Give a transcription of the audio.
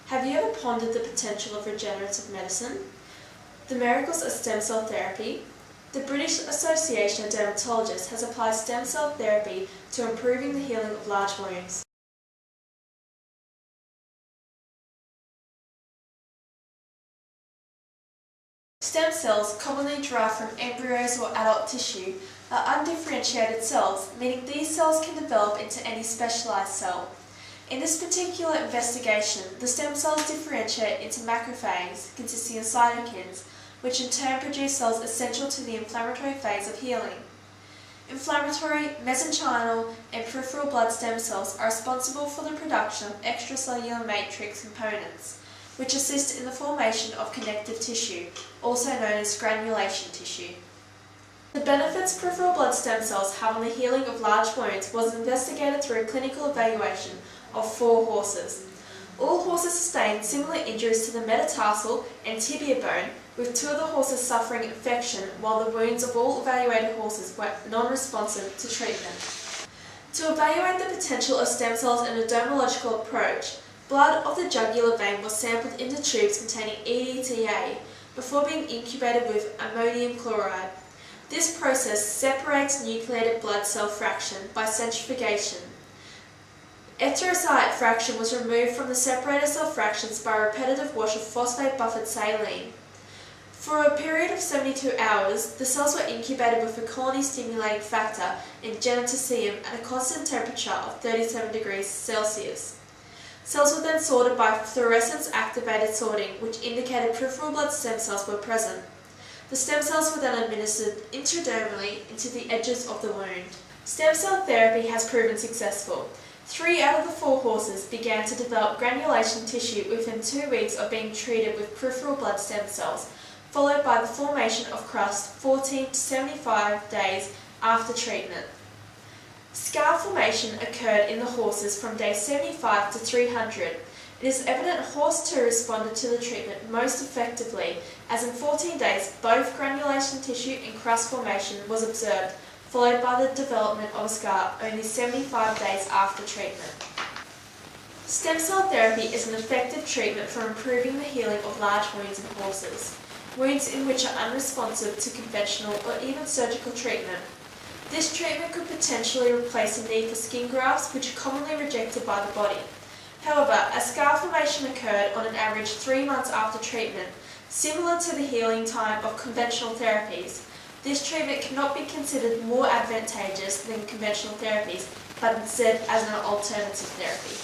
Have you ever pondered the potential of regenerative medicine? The miracles of stem cell therapy? The British Association of Dermatologists has applied stem cell therapy to improving the healing of large wounds. Stem cells, commonly derived from embryos or adult tissue, are undifferentiated cells, meaning these cells can develop into any specialized cell. In this particular investigation, the stem cells differentiate into macrophages, consisting of cytokines, which in turn produce cells essential to the inflammatory phase of healing. Inflammatory, mesenchymal, and peripheral blood stem cells are responsible for the production of extracellular matrix components, which assist in the formation of connective tissue, also known as granulation tissue. The benefits peripheral blood stem cells have on the healing of large wounds was investigated through a clinical evaluation of 4 horses. All horses sustained similar injuries to the metatarsal and tibia bone, with 2 of the horses suffering infection, while the wounds of all evaluated horses were non-responsive to treatment. To evaluate the potential of stem cells in a dermatological approach, blood of the jugular vein was sampled into tubes containing EDTA before being incubated with ammonium chloride. This process separates nucleated blood cell fraction by centrifugation. Erythrocyte fraction was removed from the separated cell fractions by a repetitive wash of phosphate-buffered saline. For a period of 72 hours, the cells were incubated with a colony-stimulating factor in geneticium at a constant temperature of 37 degrees Celsius. Cells were then sorted by fluorescence-activated sorting, which indicated peripheral blood stem cells were present. The stem cells were then administered intradermally into the edges of the wound. Stem cell therapy has proven successful. 3 out of the 4 horses began to develop granulation tissue within 2 weeks of being treated with peripheral blood stem cells, followed by the formation of crust 14 to 75 days after treatment. Scar formation occurred in the horses from day 75 to 300. It is evident horse 2 responded to the treatment most effectively, as in 14 days both granulation tissue and crust formation was observed, followed by the development of a scar only 75 days after treatment. Stem cell therapy is an effective treatment for improving the healing of large wounds in horses, wounds in which are unresponsive to conventional or even surgical treatment. This treatment could potentially replace the need for skin grafts, which are commonly rejected by the body. However, as scar formation occurred on an average 3 months after treatment, similar to the healing time of conventional therapies, this treatment cannot be considered more advantageous than conventional therapies, but instead as an alternative therapy.